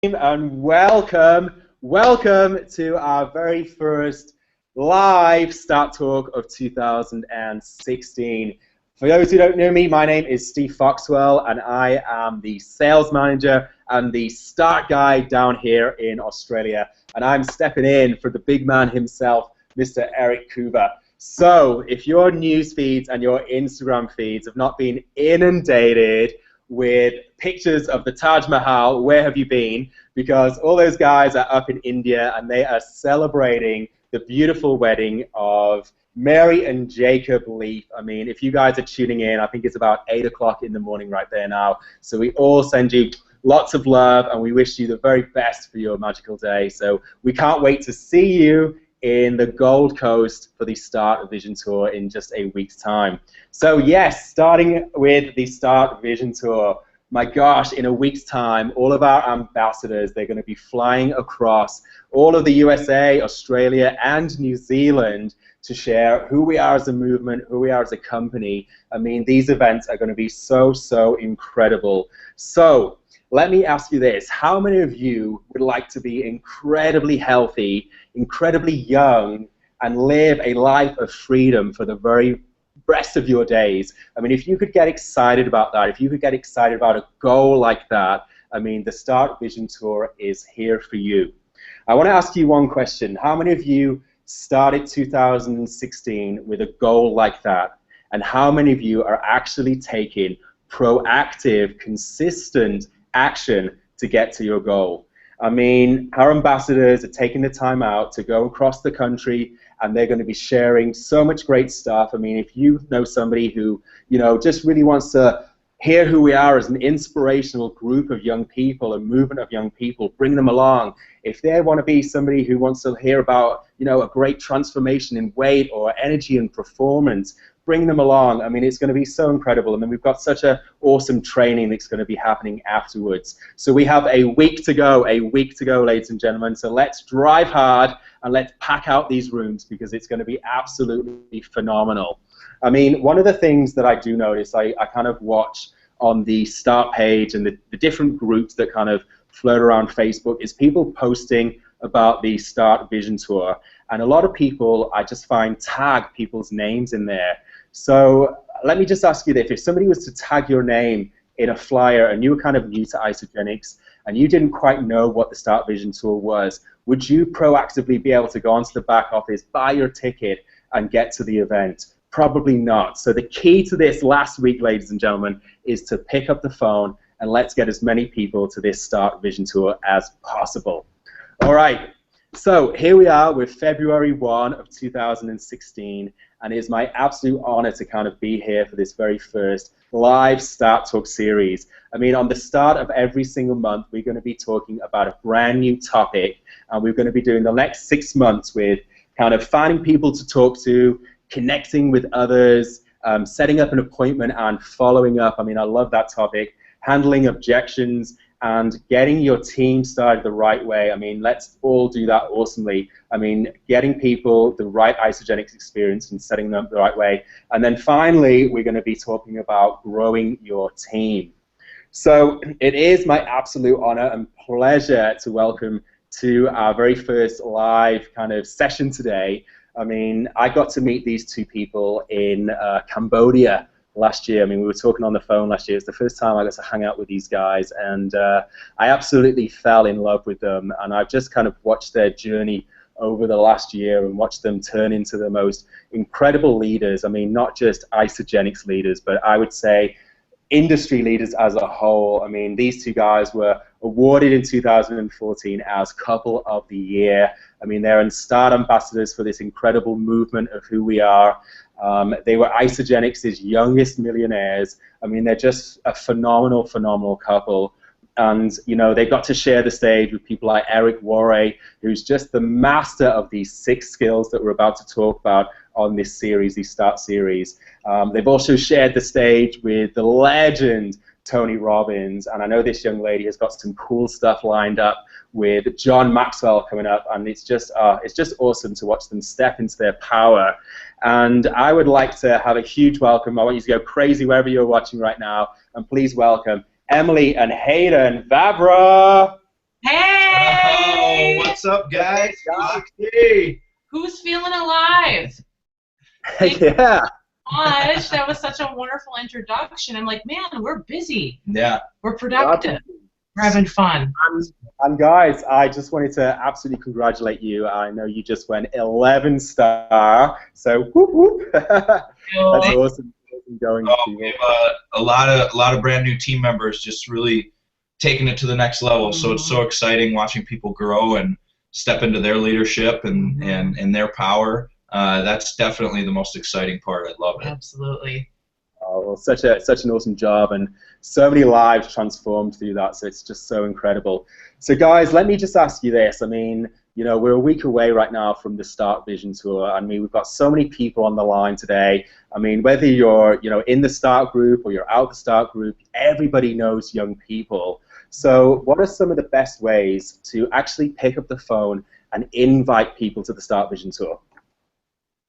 And welcome to our very first live Start Talk of 2016. For those who don't know me, my name is Steve Foxwell, and I am the sales manager and the start guy down here in Australia. And I'm stepping in for the big man himself, Mr. Eric Kuba. So if your news feeds and your Instagram feeds have not been inundated with pictures of the Taj Mahal, where have you been? Because all those guys are up in India and they are celebrating the beautiful wedding of Mary and Jacob Leaf. I mean, if you guys are tuning in, I think it's about 8 o'clock in the morning right there now. So we all send you lots of love and we wish you the very best for your magical day. So we can't wait to see you in the Gold Coast for the Start Vision Tour in just a week's time. So yes, starting with the Start Vision Tour, my gosh, in a week's time, all of our ambassadors, they're going to be flying across all of the USA, Australia, and New Zealand to share who we are as a movement, who we are as a company. I mean, these events are going to be so incredible. So let me ask you this. How many of you would like to be incredibly healthy, incredibly young, and live a life of freedom for the very rest of your days? I mean, if you could get excited about that, if you could get excited about a goal like that, I mean, the Start Vision Tour is here for you. I want to ask you one question. How many of you started 2016 with a goal like that? And how many of you are actually taking proactive, consistent action to get to your goal? I mean, our ambassadors are taking the time out to go across the country and they're going to be sharing so much great stuff. I mean, if you know somebody who, you know, just really wants to hear who we are as an inspirational group of young people, a movement of young people, bring them along. If they want to be somebody who wants to hear about, you know, a great transformation in weight or energy and performance, bring them along. I mean, it's going to be so incredible. And then we've got such an awesome training that's going to be happening afterwards. So we have a week to go, ladies and gentlemen. So let's drive hard and let's pack out these rooms because it's going to be absolutely phenomenal. I mean, one of the things that I do notice, I kind of watch on the Start page and the different groups that kind of float around Facebook is people posting about the Start Vision Tour. And a lot of people, I just find, tag people's names in there. So let me just ask you this. If somebody was to tag your name in a flyer and you were kind of new to Isogenics and you didn't quite know what the Start Vision Tour was, would you proactively be able to go onto the back office, buy your ticket, and get to the event? Probably not. So the key to this last week, ladies and gentlemen, is to pick up the phone and let's get as many people to this Start Vision Tour as possible. All right. So here we are with February 1 of 2016, and it is my absolute honor to kind of be here for this very first live Start Talk series. I mean, on the start of every single month, we're going to be talking about a brand new topic, and we're going to be doing the next 6 months with kind of finding people to talk to, connecting with others, setting up an appointment and following up. I mean, I love that topic. Handling objections and getting your team started the right way. I mean, let's all do that awesomely. I mean, getting people the right Isogenics experience and setting them up the right way. And then finally, we're going to be talking about growing your team. So it is my absolute honor and pleasure to welcome to our very first live kind of session today. I mean, I got to meet these two people in Cambodia last year. I mean, we were talking on the phone last year. It's the first time I got to hang out with these guys, and I absolutely fell in love with them. And I've just kind of watched their journey over the last year and watched them turn into the most incredible leaders. I mean, not just Isogenics leaders, but I would say industry leaders as a whole. I mean, these two guys were awarded in 2014 as Couple of the Year. I mean, they're Start ambassadors for this incredible movement of who we are. They were Isogenics' youngest millionaires. I mean, they're just a phenomenal couple. And, you know, they got to share the stage with people like Eric Worre, who's just the master of these 6 skills that we're about to talk about on this series, the Start series. They've also shared the stage with the legend Tony Robbins, and I know this young lady has got some cool stuff lined up with John Maxwell coming up, and it's just awesome to watch them step into their power. And I would like to have a huge welcome. I want you to go crazy wherever you're watching right now, and please welcome Emily and Hayden Vavras. Hey What's up, guys? 360. Who's feeling alive? Yeah. Gosh, that was such a wonderful introduction. I'm like, man, we're busy. Yeah. We're productive. We're having fun. And guys, I just wanted to absolutely congratulate you. I know you just went 11-star, so whoop whoop. That's awesome. Going we have a lot of brand new team members just really taking it to the next level. So it's so exciting watching people grow and step into their leadership and their power. That's definitely the most exciting part. I love it. Absolutely. Oh, well, such an awesome job, and so many lives transformed through that. So it's just so incredible. So guys, let me just ask you this. I mean, you know, we're a week away right now from the Start Vision Tour. I mean, we've got so many people on the line today. I mean, whether you're, you know, in the Start group or you're out the Start group, everybody knows young people. So what are some of the best ways to actually pick up the phone and invite people to the Start Vision Tour?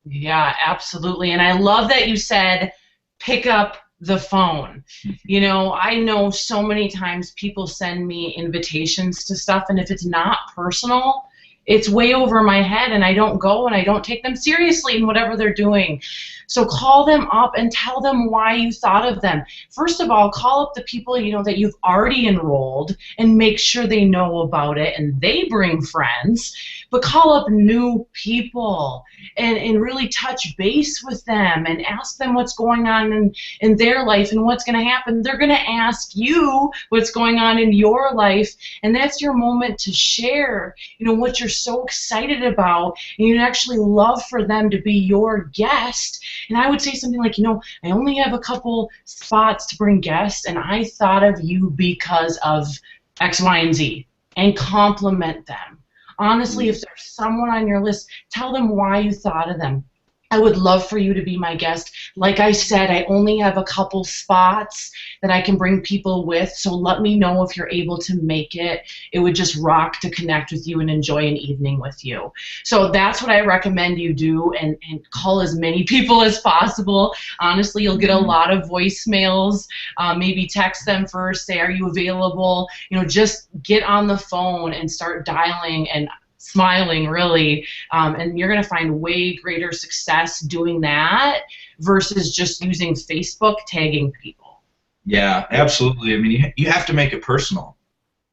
Yeah, absolutely. And I love that you said pick up the phone. You know, I know so many times people send me invitations to stuff, and if it's not personal, it's way over my head, and I don't go and I don't take them seriously in whatever they're doing. So call them up and tell them why you thought of them. First of all, call up the people, you know, that you've already enrolled and make sure they know about it and they bring friends. But call up new people and really touch base with them and ask them what's going on in their life and what's going to happen. They're going to ask you what's going on in your life, and that's your moment to share, you know, what you're so excited about, and you'd actually love for them to be your guest. And I would say something like, you know, I only have a couple spots to bring guests, and I thought of you because of X, Y, and Z, and compliment them. Honestly, if there's someone on your list, tell them why you thought of them. I would love for you to be my guest. Like I said, I only have a couple spots that I can bring people with, so let me know if you're able to make it. It would just rock to connect with you and enjoy an evening with you. So that's what I recommend you do, and call as many people as possible. Honestly, you'll get a lot of voicemails. Maybe text them first, say, are you available? You know, just get on the phone and start dialing and smiling, really, and you're going to find way greater success doing that versus just using Facebook tagging people. Yeah, absolutely. I mean, you have to make it personal.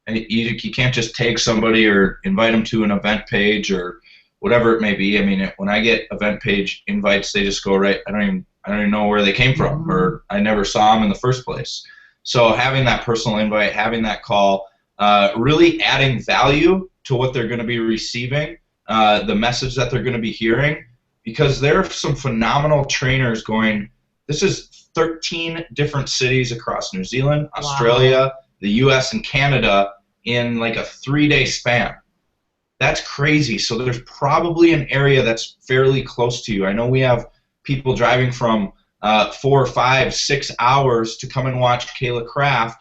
And you can't just tag somebody or invite them to an event page or whatever it may be. I mean, when I get event page invites, they just go right. I don't even know where they came from, or I never saw them in the first place. So having that personal invite, having that call, really adding value to what they're going to be receiving, the message that they're going to be hearing, because there are some phenomenal trainers going. This is 13 different cities across New Zealand, Australia, the US, and Canada in like a 3-day span. That's crazy. So there's probably an area that's fairly close to you. I know we have people driving from 4, 5, 6 hours to come and watch Kayla Kraft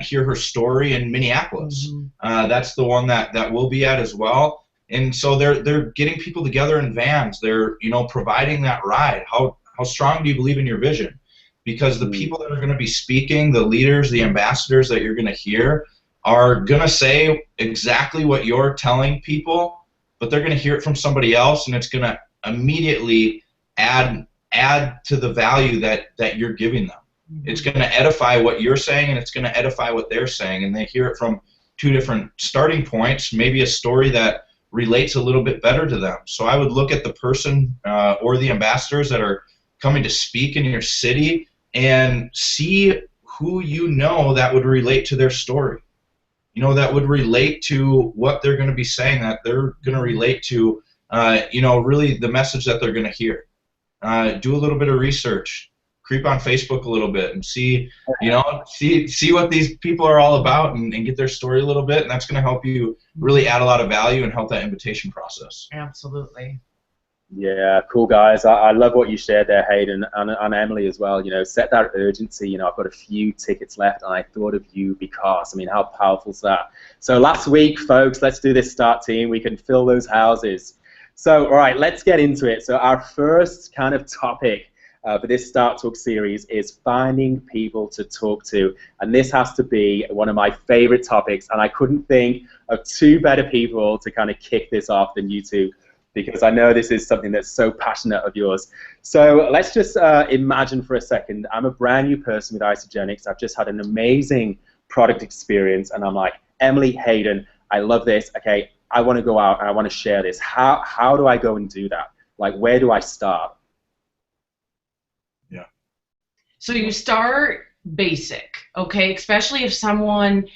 hear her story in Minneapolis. That's the one that we'll be at as well. And so they're getting people together in vans. They're, you know, providing that ride. How strong do you believe in your vision? Because the people that are going to be speaking, the leaders, the ambassadors that you're going to hear, are going to say exactly what you're telling people, but they're going to hear it from somebody else, and it's going to immediately add to the value that you're giving them. It's going to edify what you're saying, and it's going to edify what they're saying, and they hear it from two different starting points, maybe a story that relates a little bit better to them. So I would look at the person or the ambassadors that are coming to speak in your city and see who you know that would relate to their story. You know, that would relate to what they're going to be saying, that they're going to relate to, you know, really the message that they're going to hear. Do a little bit of research. Creep on Facebook a little bit and see, you know, see what these people are all about, and get their story a little bit, and that's going to help you really add a lot of value and help that invitation process. Absolutely. Yeah, cool, guys. I love what you shared there, Hayden, and Emily as well. You know, set that urgency. You know, I've got a few tickets left, and I thought of you because, I mean, how powerful is that? So last week, folks, let's do this Start team. We can fill those houses. So, all right, let's get into it. So our first kind of topic for this Start Talk series is finding people to talk to. And this has to be one of my favorite topics. And I couldn't think of two better people to kind of kick this off than you two, because I know this is something that's so passionate of yours. So let's just imagine for a second, I'm a brand new person with Isagenix. I've just had an amazing product experience, and I'm like, Emily, Hayden, I love this. Okay, I want to go out and I want to share this. How do I go and do that? Like, where do I start? Yeah. So you start basic, okay? Especially if someone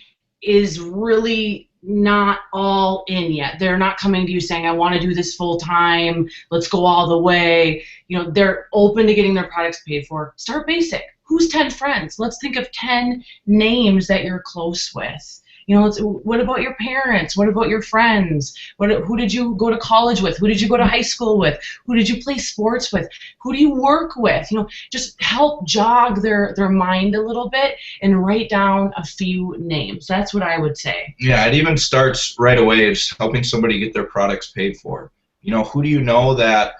is really not all in yet. They're not coming to you saying, I want to do this full time, let's go all the way. You know, they're open to getting their products paid for. Start basic. Who's 10 friends? Let's think of 10 names that you're close with. You know, what about your parents? What about your friends? Who did you go to college with? Who did you go to high school with? Who did you play sports with? Who do you work with? You know, just help jog their mind a little bit and write down a few names. That's what I would say. Yeah, it even starts right away, just helping somebody get their products paid for. You know, who do you know that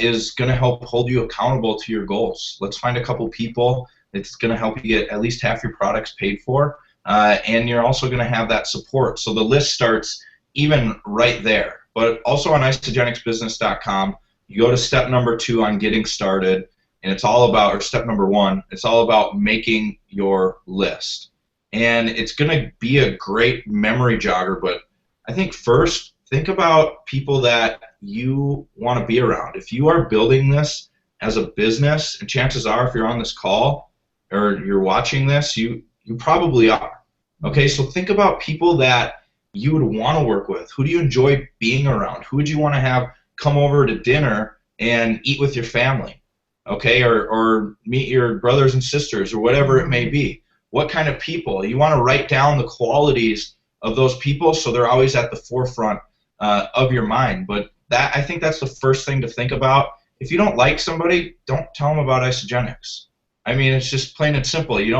is going to help hold you accountable to your goals? Let's find a couple people that's going to help you get at least half your products paid for. And you're also going to have that support. So the list starts even right there. But also on isagenixbusiness.com, you go to step number 2 on getting started, and it's all about, or step number 1, it's all about making your list. And it's going to be a great memory jogger, but I think first, think about people that you want to be around. If you are building this as a business, and chances are if you're on this call or you're watching this, you probably are. Okay, so think about people that you would want to work with. Who do you enjoy being around? Who would you want to have come over to dinner and eat with your family? Okay, or meet your brothers and sisters, or whatever it may be. What kind of people? You want to write down the qualities of those people so they're always at the forefront of your mind. But that, I think that's the first thing to think about. If you don't like somebody, don't tell them about Isagenix. I mean, it's just plain and simple. You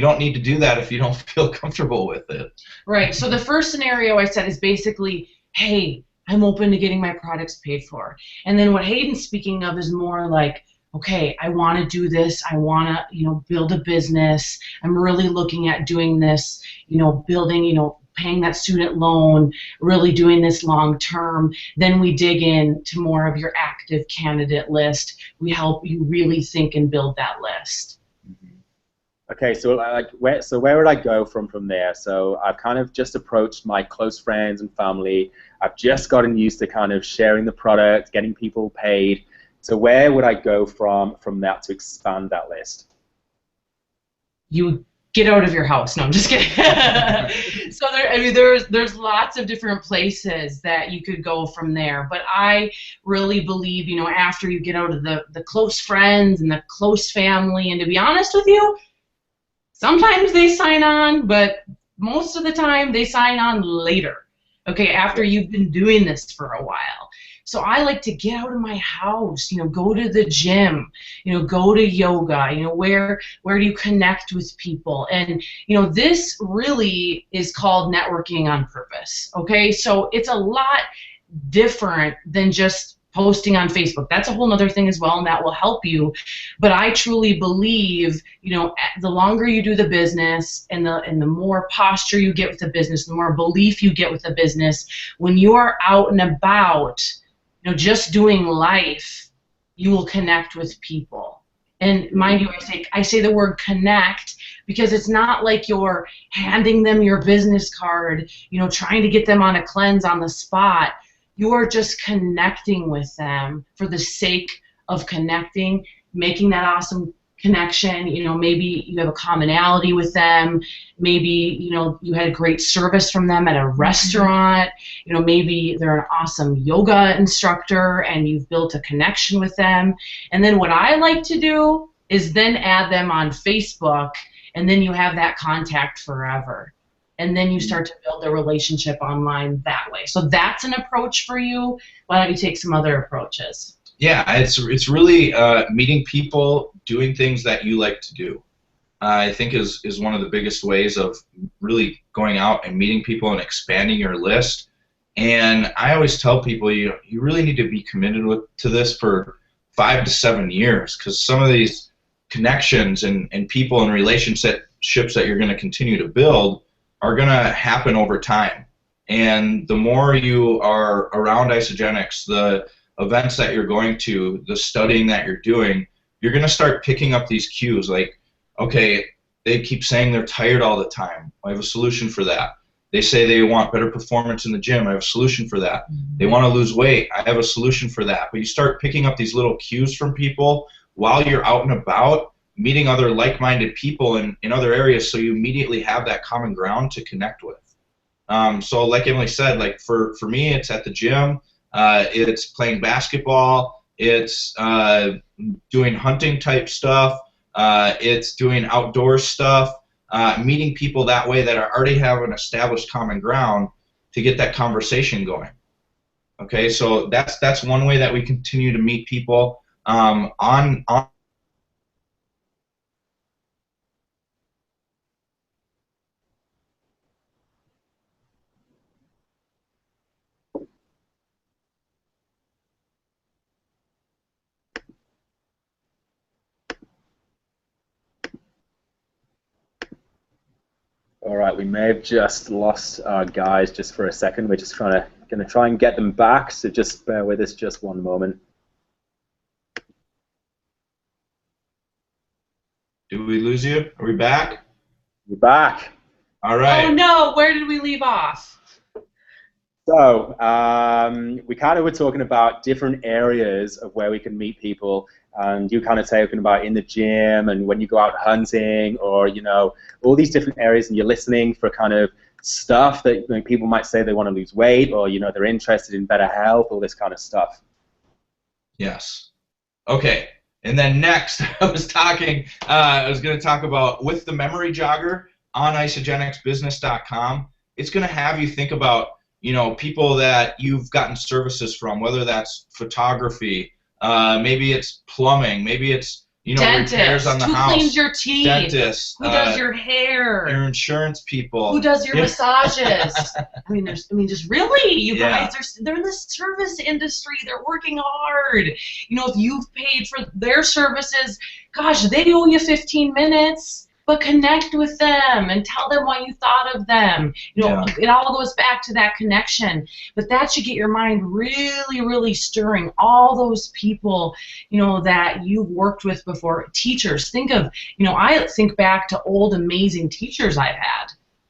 don't need to do that if you don't feel comfortable with it. Right. So the first scenario I said is basically, hey, I'm open to getting my products paid for. And then what Hayden's speaking of is more like, okay, I want to do this. I want to, build a business. I'm really looking at doing this, building, paying that student loan, really doing this long term. Then we dig into more of your active candidate list. We help you really think and build that list. Okay, so where would I go from there? So I've kind of just approached my close friends and family. I've just gotten used to kind of sharing the product, getting people paid. So where would I go from that to expand that list? You get out of your house. No, I'm just kidding. So there's lots of different places that you could go from there. But I really believe, after you get out of the close friends and the close family, and to be honest with you, sometimes they sign on, but most of the time they sign on later, okay, after you've been doing this for a while. So I like to get out of my house, go to the gym, go to yoga, where do you connect with people? And, this really is called networking on purpose, okay? So it's a lot different than just posting on Facebook. That's a whole other thing as well, and that will help you. But I truly believe, the longer you do the business and the more posture you get with the business, the more belief you get with the business, when you are out and about, just doing life, you will connect with people. And mind you, I say the word connect because it's not like you're handing them your business card, trying to get them on a cleanse on the spot. You're just connecting with them for the sake of connecting, making that awesome connection. Maybe you have a commonality with them. Maybe, you had a great service from them at a restaurant. Maybe they're an awesome yoga instructor and you've built a connection with them. And then what I like to do is then add them on Facebook, and then you have that contact forever. And then you start to build a relationship online that way. So that's an approach for you. Why don't you take some other approaches? Yeah, it's really meeting people, doing things that you like to do. I think is one of the biggest ways of really going out and meeting people and expanding your list. And I always tell people you really need to be committed to this for 5 to 7 years, because some of these connections and people and relationships that you're going to continue to build are going to happen over time. And the more you are around Isogenics, the events that you're going to, the studying that you're doing, you're going to start picking up these cues like, okay, they keep saying they're tired all the time. I have a solution for that. They say they want better performance in the gym. I have a solution for that. They want to lose weight. I have a solution for that. But you start picking up these little cues from people while you're out and about, meeting other like-minded people in other areas, so you immediately have that common ground to connect with. So like Emily said, like for me, it's at the gym. It's playing basketball. It's doing hunting type stuff. It's doing outdoor stuff. Meeting people that way that already have an established common ground to get that conversation going. Okay, so that's one way that we continue to meet people on. All right, we may have just lost our guys just for a second. We're just going to try and get them back, so just bear with us just one moment. Did we lose you? Are we back? We're back. All right. Oh no, where did we leave off? So we kind of were talking about different areas of where we can meet people, and you kind of talking about in the gym and when you go out hunting, or all these different areas, and you're listening for kind of stuff that people might say they want to lose weight, or they're interested in better health, all this kind of stuff. Yes. Okay. And then next, I was going to talk about with the memory jogger on isogenicsbusiness.com. It's going to have you think about people that you've gotten services from, whether that's photography, maybe it's plumbing, maybe it's dentist, repairs on the house. Who cleans your teeth? Dentist. Who does your hair? Your insurance people. Who does your massages? Just really, you Yeah. guys they're in the service industry. They're working hard. If you've paid for their services, gosh, they owe you 15 minutes. But connect with them and tell them what you thought of them. It all goes back to that connection. But that should get your mind really, really stirring. All those people, that you've worked with before. Teachers, I think back to old amazing teachers I've had.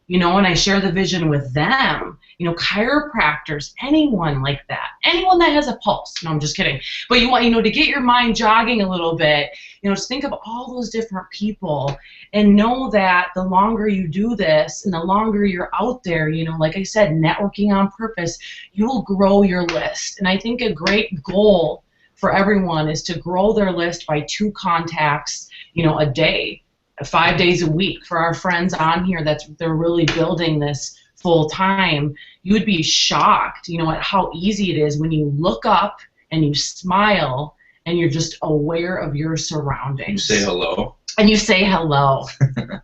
And I share the vision with them. Chiropractors, anyone like that. Anyone that has a pulse. No, I'm just kidding. But you want, to get your mind jogging a little bit, just think of all those different people and know that the longer you do this and the longer you're out there, like I said, networking on purpose, you'll grow your list. And I think a great goal for everyone is to grow their list by 2 contacts, a day. 5 days a week. For our friends on here they're really building this full time, you would be shocked, at how easy it is when you look up and you smile and you're just aware of your surroundings. You say hello. And you say hello.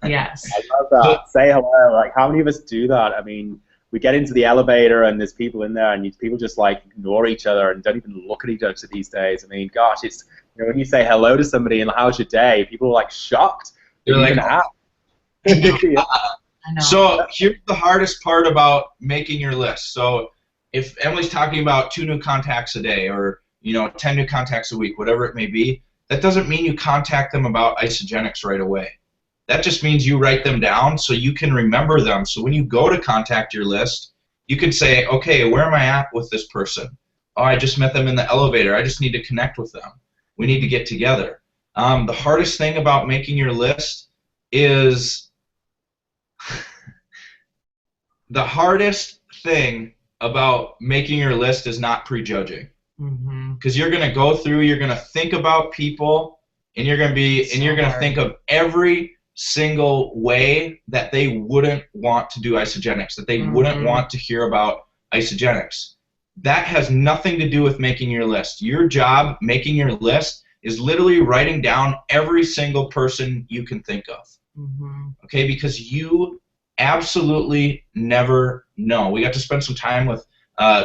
Yes. I love that. Say hello. Like, how many of us do that? I mean, we get into the elevator and there's people in there, and people just ignore each other and don't even look at each other these days. I mean, gosh, it's when you say hello to somebody and how's your day, people are shocked. They're like, I know. So here's the hardest part about making your list. So if Emily's talking about 2 new contacts a day, or 10 new contacts a week, whatever it may be, that doesn't mean you contact them about Isogenics right away. That just means you write them down so you can remember them. So when you go to contact your list, you can say, okay, where am I at with this person? Oh, I just met them in the elevator. I just need to connect with them. We need to get together. The hardest thing about making your list is not prejudging. Because you're going to go through, you're going to think about people, and you're going to think of every single way that they wouldn't want to do Isogenics, that they wouldn't want to hear about Isogenics. That has nothing to do with making your list. Your job making your list is literally writing down every single person you can think of. Okay, because you absolutely never know. We got to spend some time with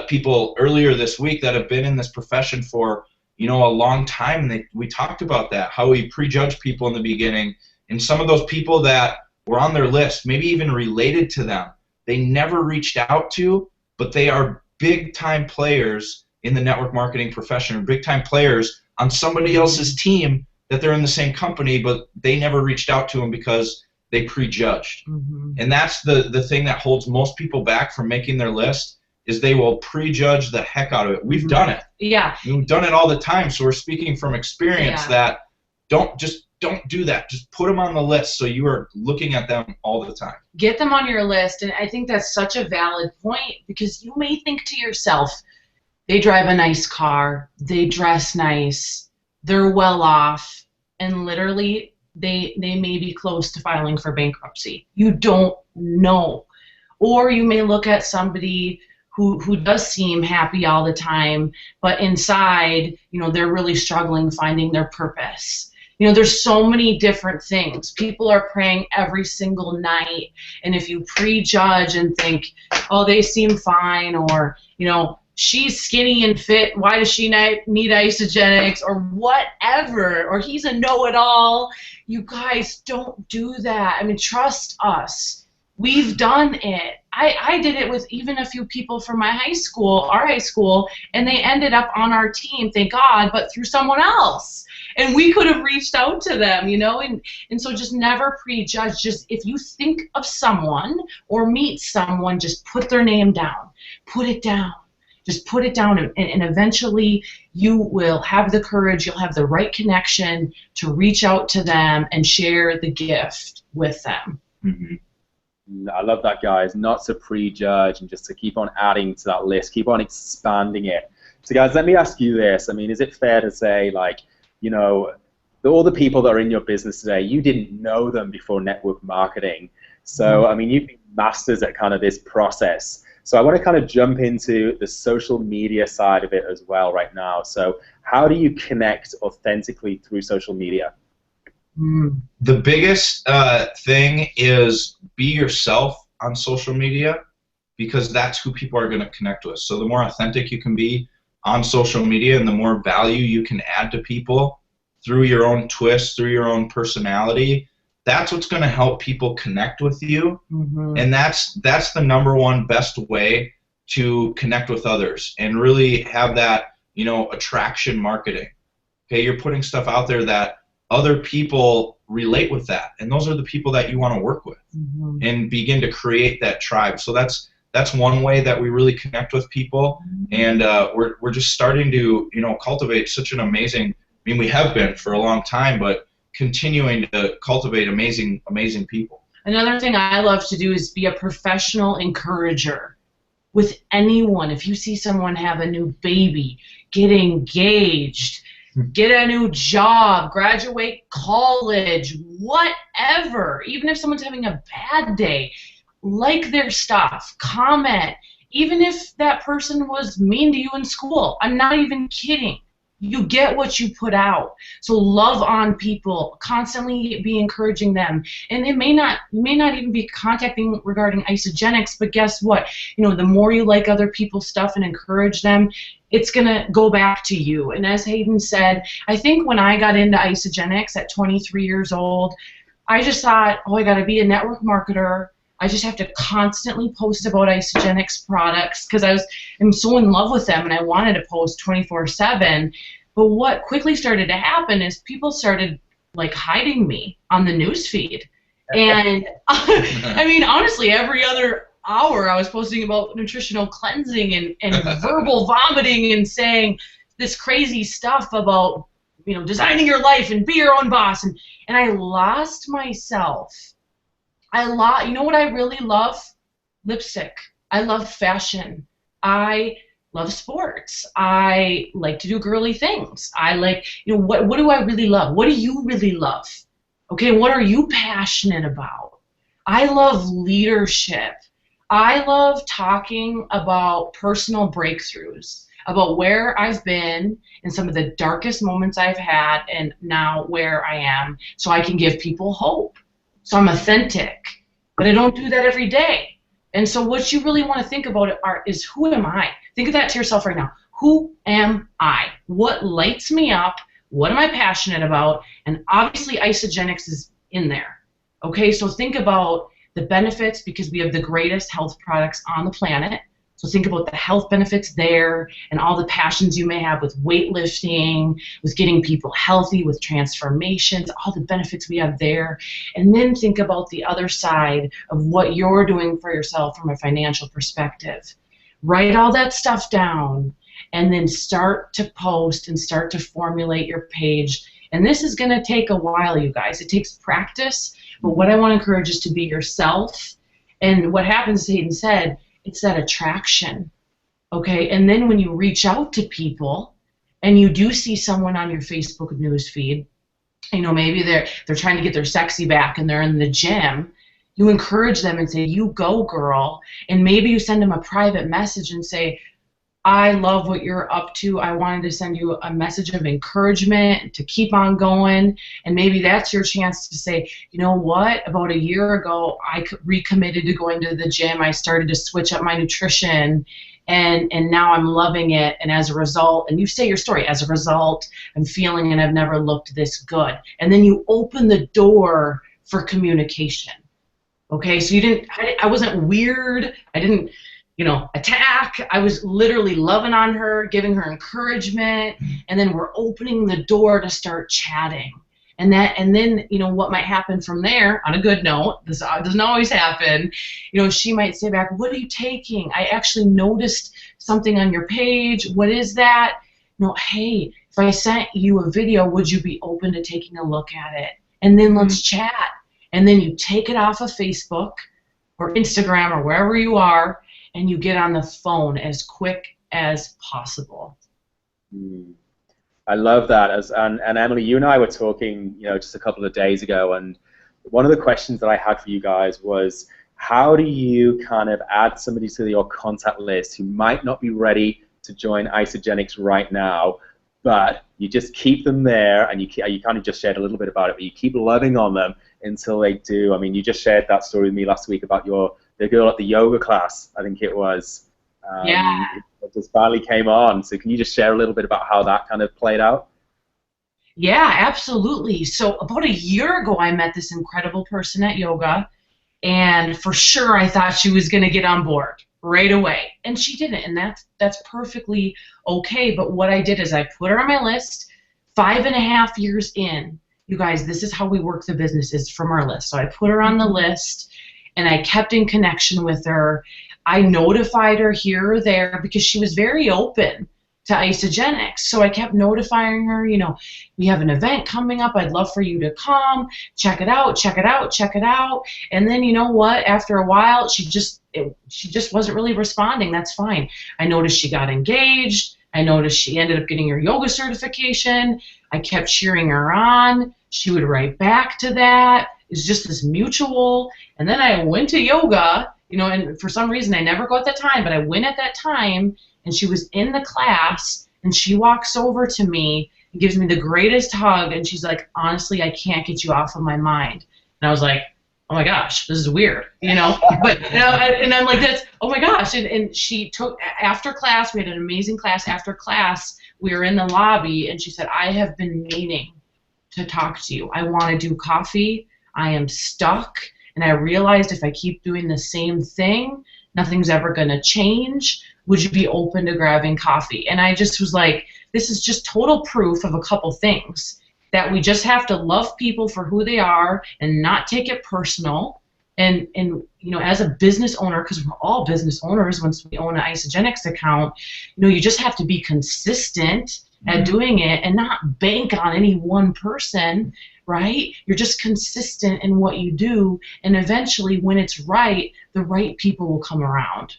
people earlier this week that have been in this profession for a long time, and we talked about that, how we prejudge people in the beginning, and some of those people that were on their list, maybe even related to them, they never reached out to, but they are big-time players in the network marketing profession, or big-time players on somebody else's team that they're in the same company, but they never reached out to them because they prejudged. And that's the thing that holds most people back from making their list, is they will prejudge the heck out of it. We've done it. Yeah. We've done it all the time, so we're speaking from experience that don't do that. Just put them on the list so you are looking at them all the time. Get them on your list, and I think that's such a valid point, because you may think to yourself, they drive a nice car, they dress nice, they're well off, and literally they may be close to filing for bankruptcy. You don't know. Or you may look at somebody who does seem happy all the time, but inside, they're really struggling finding their purpose. There's so many different things. People are praying every single night, and if you prejudge and think, oh, they seem fine, or, she's skinny and fit, why does she need Isagenix, or whatever, or he's a know-it-all, you guys, don't do that. I mean, trust us. We've done it. I did it with even a few people from my high school, our high school, and they ended up on our team, thank God, but through someone else. And we could have reached out to them, and so just never prejudge. Just if you think of someone or meet someone, just put their name down. Put it down. Just put it down, and eventually you will have the courage, you'll have the right connection to reach out to them and share the gift with them. I love that, guys. Not to prejudge, and just to keep on adding to that list, keep on expanding it. So, guys, let me ask you this. I mean, is it fair to say, like, all the people that are in your business today, you didn't know them before network marketing. So, I mean, you've been masters at kind of this process. So I want to kind of jump into the social media side of it as well right now. So how do you connect authentically through social media? The biggest thing is be yourself on social media, because that's who people are going to connect with. So the more authentic you can be on social media, and the more value you can add to people through your own twist, through your own personality, that's what's going to help people connect with you. And that's the number one best way to connect with others and really have that, attraction marketing. Okay, you're putting stuff out there that other people relate with that, and those are the people that you want to work with and begin to create that tribe. So that's one way that we really connect with people, and we're just starting to cultivate such an amazing, we have been for a long time, but continuing to cultivate amazing people. Another thing I love to do is be a professional encourager with anyone. If you see someone have a new baby, get engaged, get a new job, graduate college, whatever, even if someone's having a bad day, like their stuff, comment, even if that person was mean to you in school. I'm not even kidding. You get what you put out. So love on people, constantly be encouraging them. And you may not even be contacting regarding Isagenix, but guess what? The more you like other people's stuff and encourage them, it's going to go back to you. And as Hayden said, I think when I got into Isagenix at 23 years old, I just thought, I got to be a network marketer. I just have to constantly post about Isagenix products because I'm so in love with them, and I wanted to post 24/7. But what quickly started to happen is people started hiding me on the news feed. And honestly, every other hour I was posting about nutritional cleansing and verbal vomiting and saying this crazy stuff about designing your life and be your own boss, and I lost myself. You know what I really love? Lipstick. I love fashion. I love sports. I like to do girly things. I like, what do I really love? What do you really love? Okay, what are you passionate about? I love leadership. I love talking about personal breakthroughs, about where I've been and some of the darkest moments I've had and now where I am, so I can give people hope. So I'm authentic, but I don't do that every day. And so what you really want to think about is, who am I? Think of that to yourself right now. who am I? What lights me up? What am I passionate about? And obviously Isagenix is in there. Okay, so think about the benefits, because we have the greatest health products on the planet. So think about the health benefits there and all the passions you may have with weightlifting, with getting people healthy, with transformations, all the benefits we have there. And then think about the other side of what you're doing for yourself from a financial perspective. Write all that stuff down and then start to post and start to formulate your page. And this is going to take a while, you guys. It takes practice, but what I want to encourage is to be yourself. And what happens, Hayden said, it's that attraction, okay? And then when you reach out to people and you do see someone on your Facebook news feed, you know, maybe they're trying to get their sexy back and they're in the gym, you encourage them and say, you go, girl. And maybe you send them a private message and say, I love what you're up to. I wanted to send you a message of encouragement to keep on going. And maybe that's your chance to say, you know what, about a year ago, I recommitted to going to the gym. I started to switch up my nutrition, and now I'm loving it. And as a result, and you say your story, as a result, I'm feeling and I've never looked this good. And then you open the door for communication. Okay, so I wasn't weird. I didn't, you know, attack. I was literally loving on her, giving her encouragement, and then we're opening the door to start chatting. And then, you know, what might happen from there, on a good note, this doesn't always happen, you know, she might say back, what are you taking? I actually noticed something on your page. What is that? No, hey, if I sent you a video, would you be open to taking a look at it? And then let's chat. And then you take it off of Facebook or Instagram or wherever you are, and you get on the phone as quick as possible. I love that. And Emily, you and I were talking, you know, just a couple of days ago, and one of the questions that I had for you guys was, how do you kind of add somebody to your contact list who might not be ready to join Isagenix right now, but you just keep them there, and you kind of just shared a little bit about it, but you keep loving on them until they do. I mean, you just shared that story with me last week about the girl at the yoga class, I think it was. Yeah. It just finally came on. So can you just share a little bit about how that kind of played out? Yeah, absolutely. So about a year ago, I met this incredible person at yoga, and for sure I thought she was going to get on board right away, and she didn't, and that's perfectly okay. But what I did is I put her on my list. 5.5 years in, you guys, this is how we work the businesses from our list. So I put her on the list, and I kept in connection with her. I notified her here or there because she was very open to Isagenix. So I kept notifying her, you know, we have an event coming up. I'd love for you to come. Check it out, check it out, check it out. And then, you know what, after a while, she just wasn't really responding. That's fine. I noticed she got engaged. I noticed she ended up getting her yoga certification. I kept cheering her on. She would write back to that. It's just this mutual. And then I went to yoga, you know, and for some reason I never go at that time, but I went at that time, and she was in the class, and she walks over to me and gives me the greatest hug, and she's like, honestly, I can't get you off of my mind. And I was like, oh my gosh, this is weird, you know? But, you know, and I'm like, that's, oh my gosh. And she took, after class, we had an amazing class. After class, we were in the lobby, and she said, I have been meaning to talk to you. I want to do coffee. I am stuck, and I realized if I keep doing the same thing, nothing's ever going to change. Would you be open to grabbing coffee? And I just was like, this is just total proof of a couple things, that we just have to love people for who they are and not take it personal. And you know, as a business owner, because we're all business owners once we own an Isagenix account, you know, you just have to be consistent at doing it and not bank on any one person, right? You're just consistent in what you do, and eventually when it's right, the right people will come around.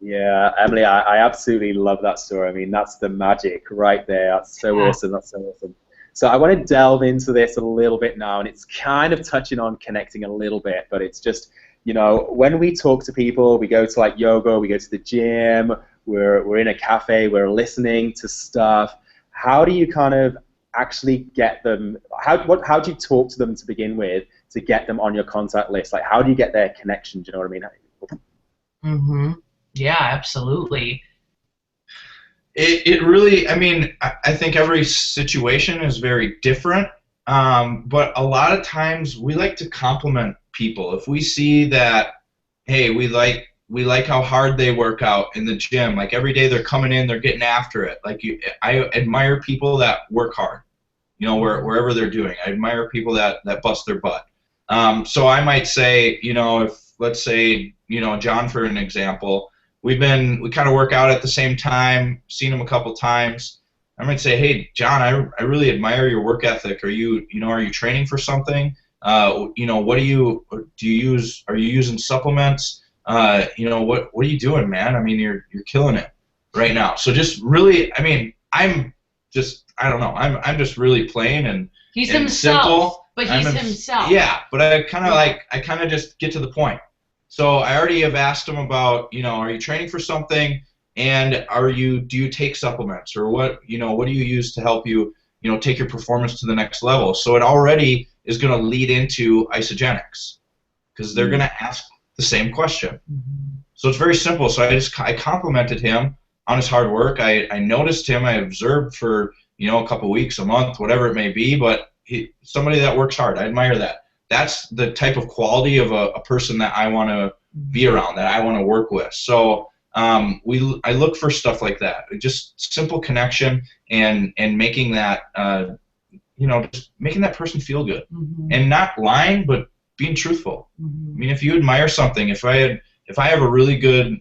Yeah, Emily, I absolutely love that story. I mean, that's the magic right there. That's so awesome. That's so awesome. So I want to delve into this a little bit now, and it's kind of touching on connecting a little bit, but it's just, you know, when we talk to people, we go to like yoga, we go to the gym, we're in a cafe, we're listening to stuff. How do you kind of actually get them? How do you talk to them to begin with to get them on your contact list? Like, how do you get their connection? Do you know what I mean? Mm-hmm. Yeah, absolutely. It really, I mean, I think every situation is very different, but a lot of times we like to compliment people. If we see that, hey, we like how hard they work out in the gym. Like every day they're coming in, they're getting after it. Like I admire people that work hard, wherever they're doing. I admire people that bust their butt. So I might say, if let's say, John, for an example, we kind of work out at the same time, seen him a couple times. I might say, hey, John, I really admire your work ethic. Are you training for something? What do you use? Are you using supplements? What are you doing, man? I mean, you're killing it right now. So just really, I mean, I don't know. I'm just really plain and he's and himself, simple. but he's himself. Yeah, but I kind of just get to the point. So I already have asked him about, are you training for something, and do you take supplements, or what do you use to help you, take your performance to the next level? So it already is going to lead into isogenics, because they're going to ask the same question. So it's very simple. So I complimented him on his hard work. I noticed him. I observed for a couple weeks, a month, whatever it may be. But somebody that works hard, I admire that. That's the type of quality of a person that I want to be around, that I want to work with. So I look for stuff like that, just simple connection and making that just making that person feel good, and not lying, but being truthful. I mean, if you admire something, if I have a really good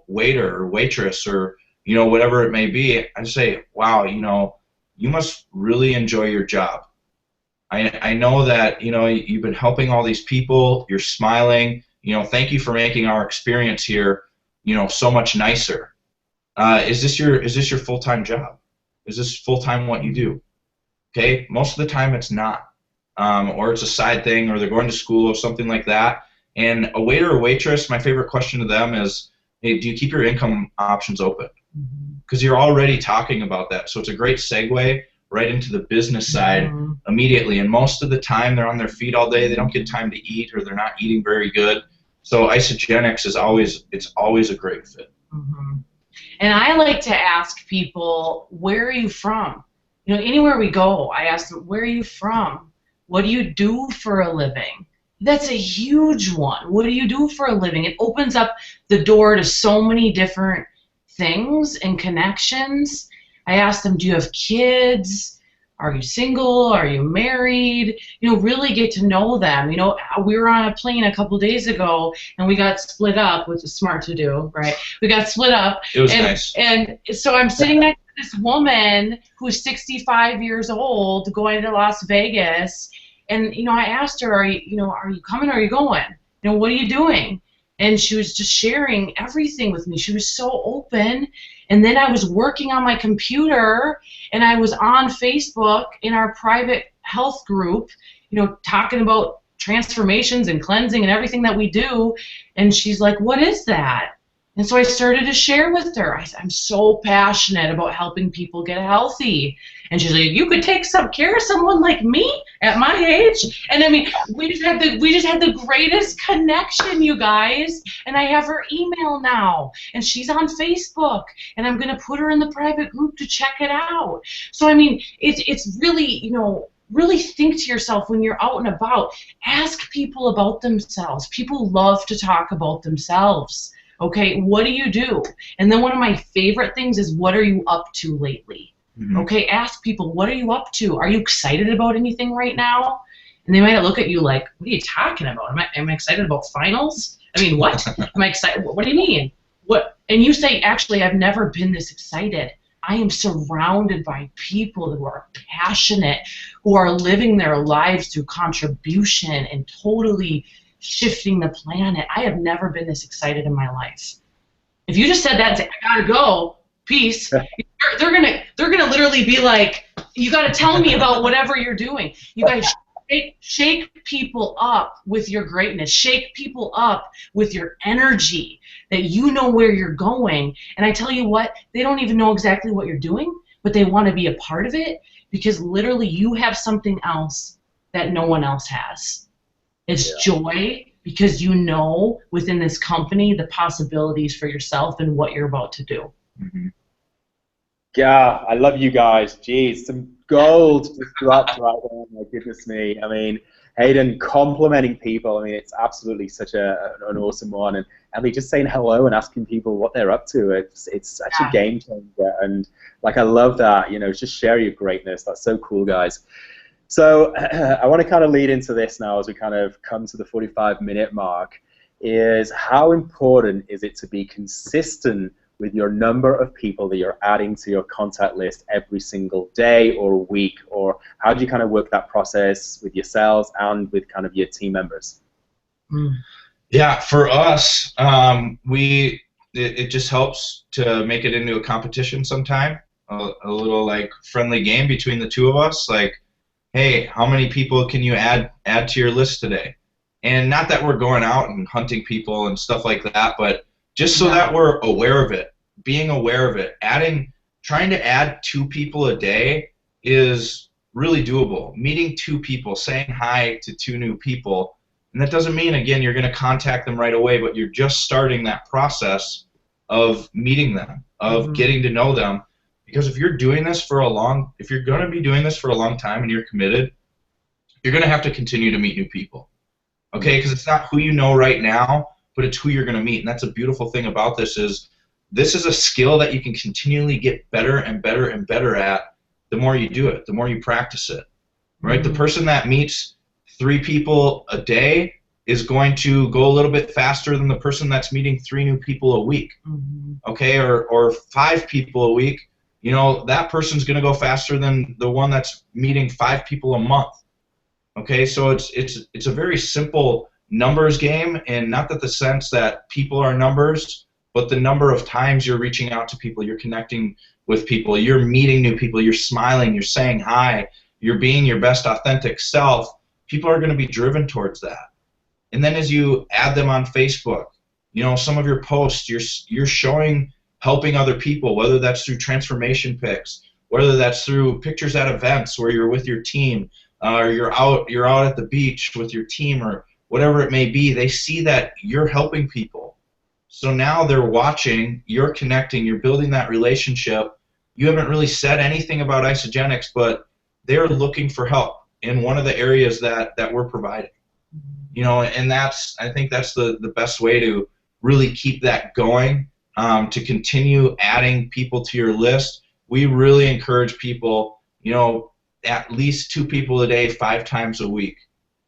waiter or waitress or whatever it may be, I say, wow, you must really enjoy your job. I know that you've been helping all these people. You're smiling. Thank you for making our experience here so much nicer. Is this your full-time job? Is this full-time what you do? Okay, most of the time it's not, or it's a side thing, or they're going to school or something like that. And a waiter or waitress, my favorite question to them is, hey, do you keep your income options open? Because you're already talking about that, so it's a great segue right into the business side immediately. And most of the time they're on their feet all day. They don't get time to eat, or they're not eating very good. So isogenics is always a great fit. And I like to ask people, where are you from? Anywhere we go, I ask them, where are you from? What do you do for a living? That's a huge one. What do you do for a living? It opens up the door to so many different things and connections. I ask them, do you have kids? Are you single? Are you married? Really get to know them. We were on a plane a couple days ago, and we got split up, which is smart to do, right? We got split up. It was nice. And so I'm sitting next to this woman who's 65 years old going to Las Vegas, and I asked her, are you coming or are you going? What are you doing? And she was just sharing everything with me. She was so open. And then I was working on my computer, and I was on Facebook in our private health group, talking about transformations and cleansing and everything that we do. And she's like, what is that? And so I started to share with her. I said, I'm so passionate about helping people get healthy. And she's like, you could take some care of someone like me at my age? And I mean, we just had the greatest connection, you guys. And I have her email now, and she's on Facebook, and I'm going to put her in the private group to check it out. So I mean, it's really, really think to yourself when you're out and about. Ask people about themselves. People love to talk about themselves. Okay, what do you do? And then one of my favorite things is, what are you up to lately? Okay, ask people, what are you up to? Are you excited about anything right now? And they might look at you like, what are you talking about? Am I excited about finals? I mean, what? Am I excited? What do you mean? What? And you say, actually, I've never been this excited. I am surrounded by people who are passionate, who are living their lives through contribution and totally shifting the planet. I have never been this excited in my life. If you just said that, I gotta go, peace, they're gonna literally be like, you gotta tell me about whatever you're doing. You guys shake people up with your greatness. Shake people up with your energy, that you know where you're going. And I tell you what, they don't even know exactly what you're doing, but they want to be a part of it, because literally you have something else that no one else has. It's joy, because you know within this company the possibilities for yourself and what you're about to do. Yeah, I love you guys. Jeez, some gold just dropped right there. My goodness me. I mean, Hayden complimenting people. I mean, it's absolutely such an awesome one. And Emily just saying hello and asking people what they're up to. It's such a Yeah. game changer. And like, I love that. You know, just share your greatness. That's so cool, guys. So I want to kind of lead into this now as we kind of come to the 45-minute mark. Is how important is it to be consistent with your number of people that you're adding to your contact list every single day or week, or how do you kind of work that process with yourselves and with kind of your team members? Yeah, for us, it just helps to make it into a competition sometime, a little like friendly game between the two of us. Like, hey, how many people can you add to your list today? And not that we're going out and hunting people and stuff like that, but just so that we're aware of it, being aware of it. Trying to add 2 people a day is really doable. Meeting 2 people, saying hi to 2 new people, and that doesn't mean, again, you're going to contact them right away, but you're just starting that process of meeting them, of getting to know them. Because if you're doing this for if you're going to be doing this for a long time and you're committed, you're going to have to continue to meet new people. Okay, because it's not who you know right now, but it's who you're going to meet. And that's a beautiful thing about this is a skill that you can continually get better and better and better at the more you do it, the more you practice it. Right? The person that meets 3 people a day is going to go a little bit faster than the person that's meeting 3 new people a week. Okay, or 5 people a week. You know, that person's going to go faster than the one that's meeting 5 people a month. Okay, so it's a very simple numbers game, and not that the sense that people are numbers, but the number of times you're reaching out to people, you're connecting with people, you're meeting new people, you're smiling, you're saying hi, you're being your best authentic self. People are going to be driven towards that. And then as you add them on Facebook, you know, some of your posts, you're showing helping other people, whether that's through transformation pics, whether that's through pictures at events where you're with your team, or you're out at the beach with your team, or whatever it may be. They see that you're helping people. So now they're watching, you're connecting, you're building that relationship. You haven't really said anything about Isogenics, but they're looking for help in one of the areas that we're providing. You know, and I think that's the best way to really keep that going, to continue adding people to your list. We really encourage people, you know, at least 2 people a day, 5 times a week.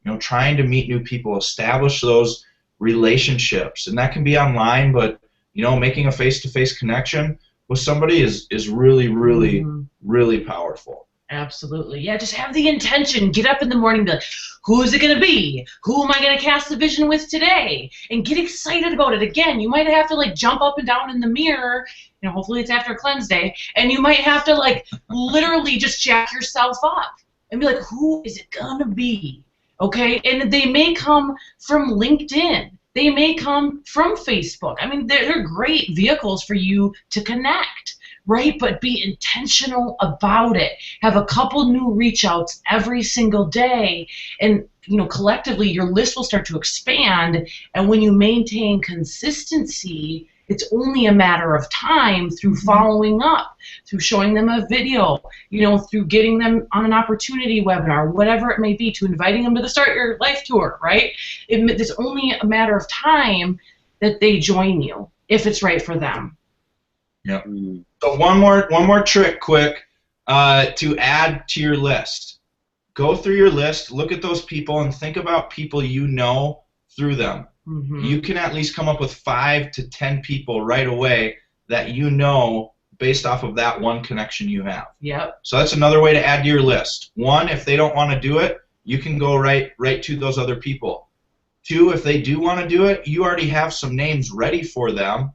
You know, trying to meet new people, establish those relationships, and that can be online, but you know, making a face-to-face connection with somebody is really, really, really powerful. Absolutely. Yeah, just have the intention. Get up in the morning and be like, who is it going to be? Who am I going to cast the vision with today? And get excited about it. Again, you might have to like jump up and down in the mirror. You know, hopefully it's after a cleanse day. And you might have to like literally just jack yourself up and be like, who is it going to be? Okay? And they may come from LinkedIn. They may come from Facebook. I mean, they're great vehicles for you to connect. Right, but be intentional about it. Have a couple new reach outs every single day, and you know, collectively your list will start to expand. And when you maintain consistency, it's only a matter of time through following up, through showing them a video, you know, through getting them on an opportunity webinar, whatever it may be, to inviting them to the Start Your Life tour. Right, it's only a matter of time that they join you if it's right for them. Yep. So one more trick, quick, to add to your list. Go through your list, look at those people, and think about people you know through them. You can at least come up with 5 to 10 people right away that you know based off of that one connection you have. Yep. So that's another way to add to your list. 1, if they don't want to do it, you can go right to those other people. 2, if they do want to do it, you already have some names ready for them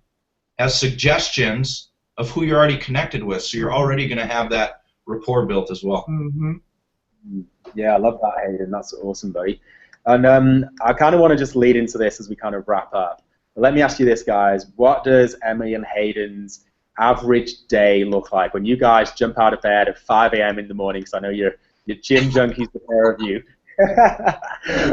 as suggestions of who you're already connected with, so you're already going to have that rapport built as well. Yeah, I love that, Hayden. That's awesome, buddy. And I kind of want to just lead into this as we kind of wrap up. But let me ask you this, guys. What does Emily and Hayden's average day look like when you guys jump out of bed at 5 a.m. in the morning? Because I know you're gym junkies, the pair of you.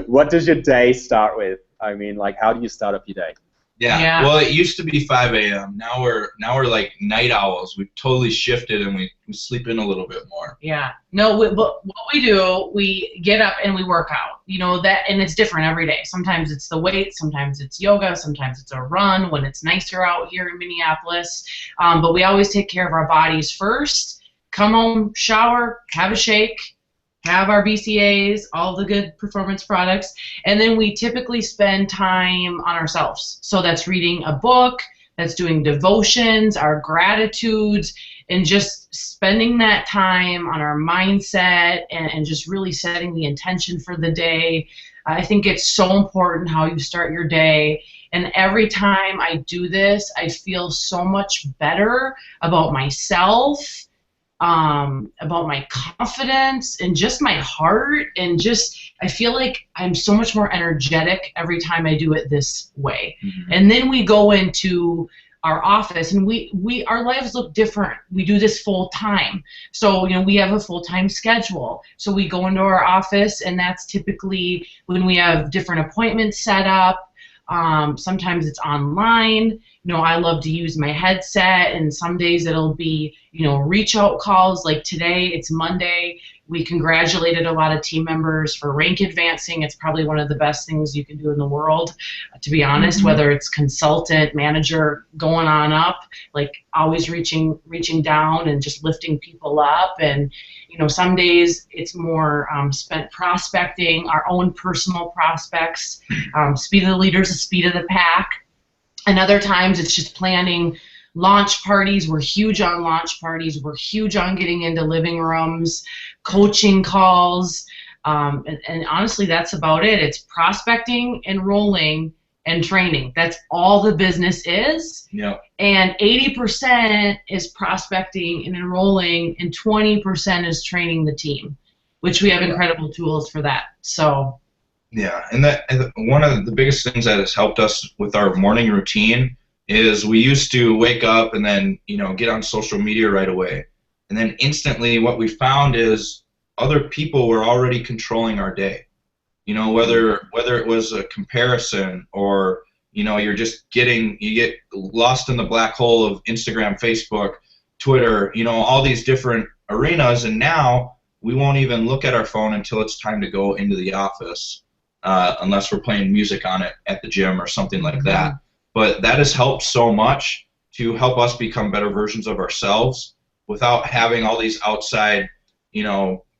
What does your day start with? I mean, like, how do you start up your day? Yeah. Yeah. Well, it used to be 5 a.m. Now we're like night owls. We've totally shifted, and we sleep in a little bit more. Yeah. No, but what we do, we get up and we work out. You know that, and it's different every day. Sometimes it's the weights, sometimes it's yoga, sometimes it's a run when it's nicer out here in Minneapolis. But we always take care of our bodies first. Come home, shower, have a shake, have our BCAAs, all the good performance products, and then we typically spend time on ourselves. So that's reading a book, that's doing devotions, our gratitudes, and just spending that time on our mindset and just really setting the intention for the day. I think it's so important how you start your day. And every time I do this, I feel so much better about myself, about my confidence and just my heart, and just I feel like I'm so much more energetic every time I do it this way. Mm-hmm. And then we go into our office, and we our lives look different. We do this full time, so we have a full-time schedule. So we go into our office, and that's typically when we have different appointments set up. Sometimes it's online. I love to use my headset, and some days it'll be, reach out calls. Like today, it's Monday. We congratulated a lot of team members for rank advancing. It's probably one of the best things you can do in the world, to be honest, mm-hmm. whether it's consultant, manager, going on up, like always reaching down and just lifting people up. And, some days it's more spent prospecting, our own personal prospects, speed of the leaders, the speed of the pack. And other times it's just planning launch parties. We're huge on launch parties. We're huge on getting into living rooms, coaching calls. And honestly, that's about it. It's prospecting, enrolling, and training. That's all the business is. Yeah. And 80% is prospecting and enrolling, and 20% is training the team, which we have incredible tools for that. So. Yeah, and one of the biggest things that has helped us with our morning routine is we used to wake up and then get on social media right away, and then instantly what we found is other people were already controlling our day. Whether it was a comparison or you get lost in the black hole of Instagram, Facebook, Twitter, all these different arenas, and now we won't even look at our phone until it's time to go into the office. Unless we're playing music on it at the gym or something like that. But that has helped so much to help us become better versions of ourselves without having all these outside,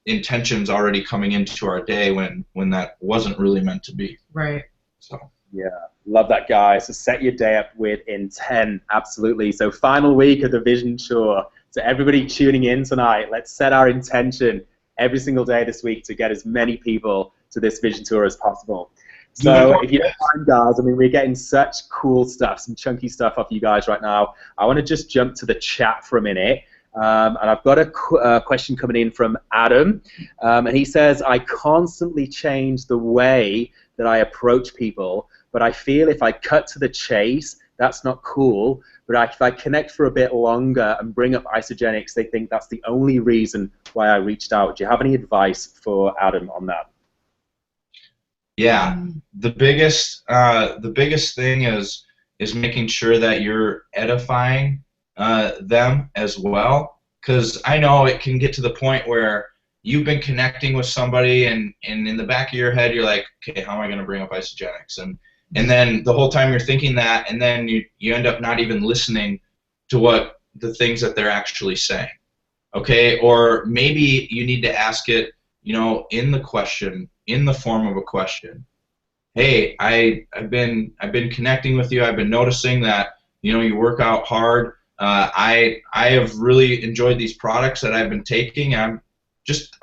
intentions already coming into our day when that wasn't really meant to be. Right. So. Yeah, love that, guys. So set your day up with intent, absolutely. So final week of the Vision Tour. So everybody tuning in tonight, let's set our intention every single day this week to get as many people to this Vision Tour as possible. So if you don't mind, guys, we're getting such cool stuff, some chunky stuff off you guys right now. I want to just jump to the chat for a minute. And I've got a question coming in from Adam. And he says, I constantly change the way that I approach people, but I feel if I cut to the chase, that's not cool. But if I connect for a bit longer and bring up isogenics, they think that's the only reason why I reached out. Do you have any advice for Adam on that? Yeah, the biggest thing is making sure that you're edifying them as well, because I know it can get to the point where you've been connecting with somebody and in the back of your head you're like, okay, how am I going to bring up isogenics? And then the whole time you're thinking that, and then you end up not even listening to what the things that they're actually saying. Okay, or maybe you need to ask it, in the question, in the form of a question. Hey, I've been connecting with you. I've been noticing that you work out hard. I have really enjoyed these products that I've been taking. I'm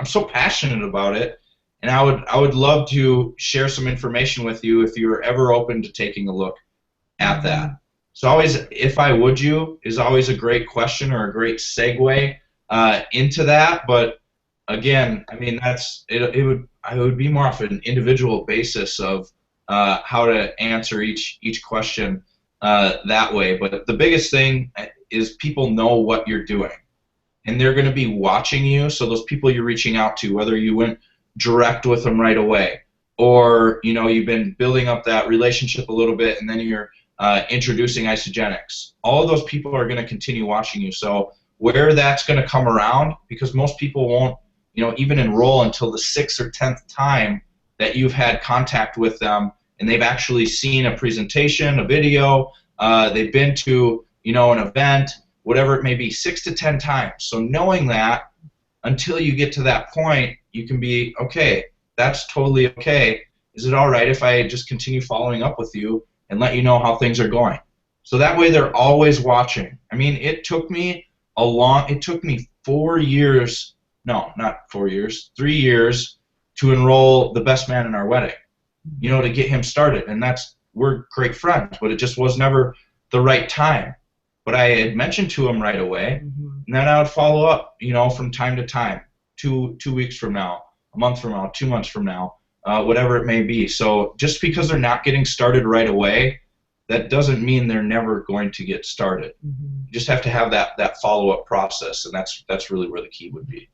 so passionate about it, and I would love to share some information with you if you were ever open to taking a look at that. So always, if I would you is always a great question or a great segue into that, but again, it would be more of an individual basis of how to answer each question that way. But the biggest thing is people know what you're doing, and they're going to be watching you. So those people you're reaching out to, whether you went direct with them right away, or you've been building up that relationship a little bit, and then you're introducing isogenics. All of those people are going to continue watching you. So where that's going to come around, because most people won't, even enroll until the 6th or 10th time that you've had contact with them, and they've actually seen a presentation, a video, they've been to, an event, whatever it may be, 6 to 10 times. So knowing that, until you get to that point, you can be, okay, that's totally okay. Is it all right if I just continue following up with you and let you know how things are going? So that way they're always watching. I mean, it took me 4 years, no, not 4 years, 3 years to enroll the best man in our wedding, to get him started. And we're great friends, but it just was never the right time. But I had mentioned to him right away, and then I would follow up, from time to time, 2 weeks from now, a month from now, 2 months from now, whatever it may be. So just because they're not getting started right away, that doesn't mean they're never going to get started. You just have to have that follow-up process, and that's really where the key would be.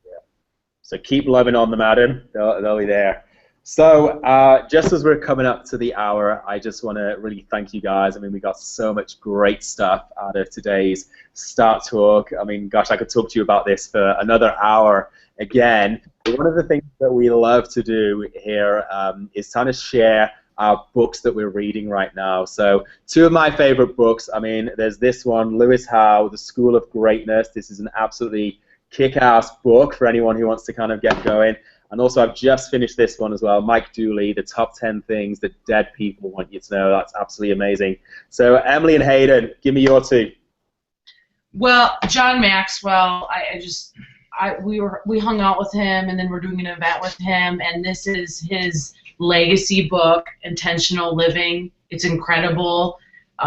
Yeah. So keep loving on them, Adam. They'll be there. So just as we're coming up to the hour, I just want to really thank you guys. I mean, we got so much great stuff out of today's Start Talk. I mean, gosh, I could talk to you about this for another hour again. One of the things that we love to do here is kind of share our books that we're reading right now. So 2 of my favorite books, I mean, there's this one, Lewis Howe, The School of Greatness. This is an absolutely kick-ass book for anyone who wants to kind of get going. And also, I've just finished this one as well, Mike Dooley, The Top 10 Things That Dead People Want You to Know. That's absolutely amazing. So Emily and Hayden, give me your 2. Well, John Maxwell, we hung out with him, and then we're doing an event with him, and this is his legacy book, Intentional Living. It's incredible.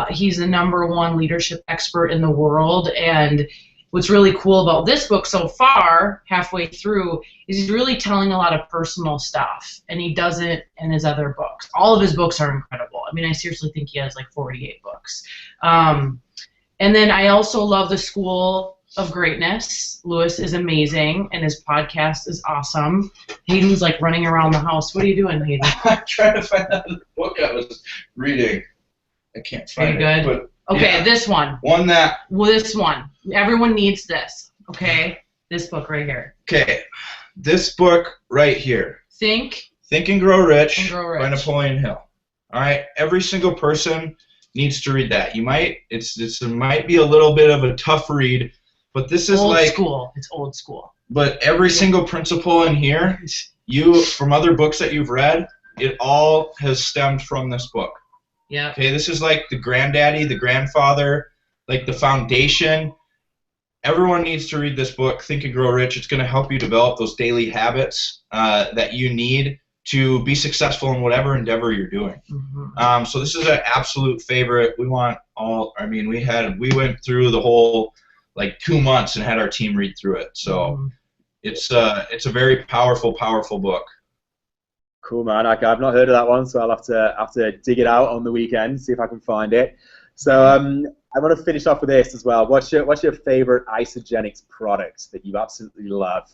He's the #1 leadership expert in the world, and what's really cool about this book so far, halfway through, is he's really telling a lot of personal stuff, and he doesn't in his other books. All of his books are incredible. I mean, I seriously think he has like 48 books. And then I also love The School of Greatness. Lewis is amazing, and his podcast is awesome. Hayden's like running around the house. What are you doing, Hayden? I'm trying to find out the book I was reading. I can't find it. Good. Okay, yeah. This one. This one. Everyone needs this. Okay, this book right here. Okay, this book right here. Think and Grow Rich by Napoleon Hill. All right, every single person needs to read that. It might be a little bit of a tough read, but this is old school. It's old school. But every single principle in here, from other books that you've read, it all has stemmed from this book. Yeah. Okay, this is like the granddaddy, the grandfather, like the foundation. Everyone needs to read this book, Think and Grow Rich. It's going to help you develop those daily habits that you need to be successful in whatever endeavor you're doing. So this is an absolute favorite. We went through the whole 2 months and had our team read through it. So it's a very powerful book. Cool, man. I've not heard of that one, so I'll have to dig it out on the weekend, see if I can find it. So I want to finish off with this as well. What's your favorite isogenics product that you absolutely love?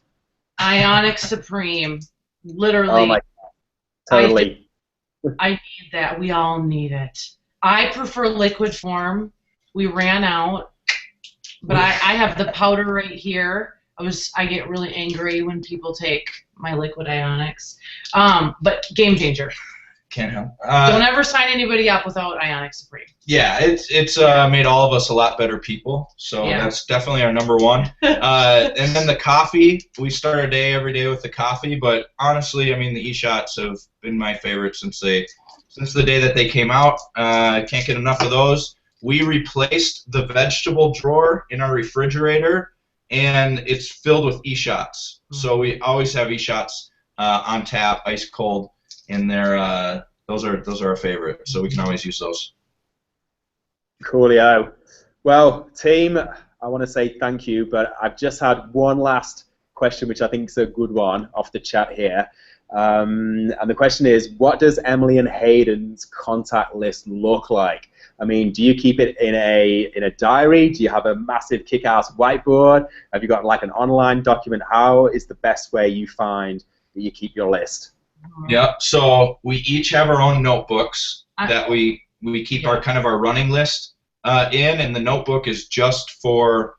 Ionic Supreme. Literally. Oh my God. Totally. I need that. We all need it. I prefer liquid form. We ran out, but I have the powder right here. I get really angry when people take my liquid ionics. But game changer. Can't help. Don't ever sign anybody up without Ionic Supreme. Yeah, it's made all of us a lot better people. So that's definitely our #1. And then the coffee. We start our day every day with the coffee. But honestly, I mean, the e-shots have been my favorite since the day that they came out. I can't get enough of those. We replaced the vegetable drawer in our refrigerator, and it's filled with e-shots. So we always have e-shots on tap, ice cold, and those are our favorite. So we can always use those. Coolio. Well, team, I want to say thank you, but I've just had one last question, which I think is a good one off the chat here. And the question is, what does Emily and Hayden's contact list look like? I mean, do you keep it in a diary? Do you have a massive kick-ass whiteboard? Have you got like an online document? How is the best way you find that you keep your list? Yeah, so we each have our own notebooks that we we keep our kind of our running list in, and the notebook is just for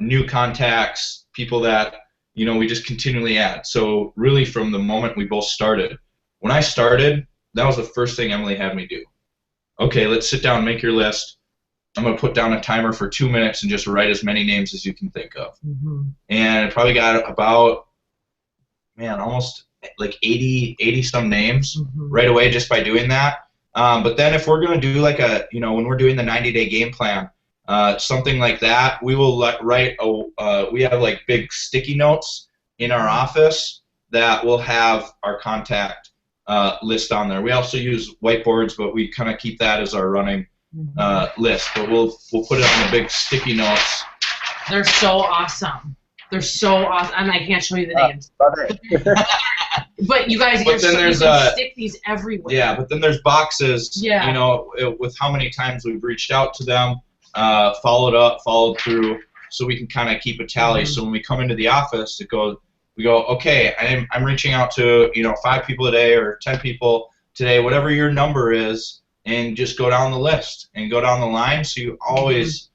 new contacts, people that we just continually add. So really, from the moment we both started, when I started, that was the first thing Emily had me do. Okay, let's sit down, make your list. I'm going to put down a timer for 2 minutes and just write as many names as you can think of. And I probably got about, almost like 80 some names right away just by doing that. But then if we're going to do like when we're doing the 90-day game plan, something like that, we will write we have like big sticky notes in our office that will have our contact list on there. We also use whiteboards, but we kind of keep that as our running list. But we'll put it on the big sticky notes. They're so awesome. They're so awesome. I can't show you the names. But you guys, you can stick these everywhere. Yeah, but then there's boxes, with how many times we've reached out to them, followed through, so we can kind of keep a tally. So when we come into the office, we go, okay, I'm reaching out to 5 people a day or 10 people today, whatever your number is, and just go down the list and go down the line. So you always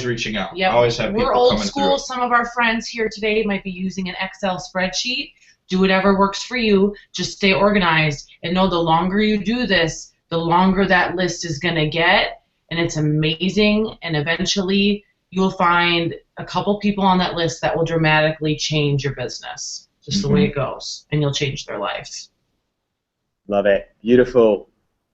reaching out. Yep. Always have people We're old coming school. through. Some of our friends here today might be using an Excel spreadsheet. Do whatever works for you. Just stay organized and know the longer you do this, the longer that list is going to get, and it's amazing. And eventually you'll find a couple people on that list that will dramatically change your business, just the way it goes, and you'll change their lives. Love it. Beautiful.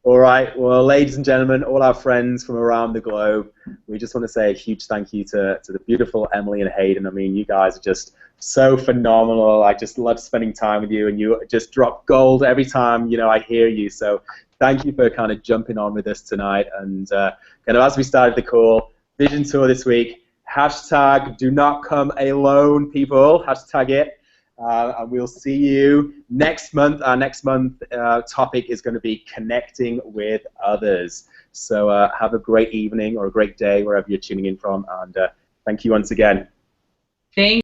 All right. Well, ladies and gentlemen, all our friends from around the globe, we just want to say a huge thank you to the beautiful Emily and Hayden. I mean, you guys are just so phenomenal. I just love spending time with you, and you just drop gold every time I hear you. So thank you for kind of jumping on with us tonight. And as we started the call, Vision Tour this week, hashtag do not come alone, people. Hashtag it. And we'll see you next month. Our next month topic is going to be connecting with others. So have a great evening or a great day wherever you're tuning in from. And thank you once again. Thank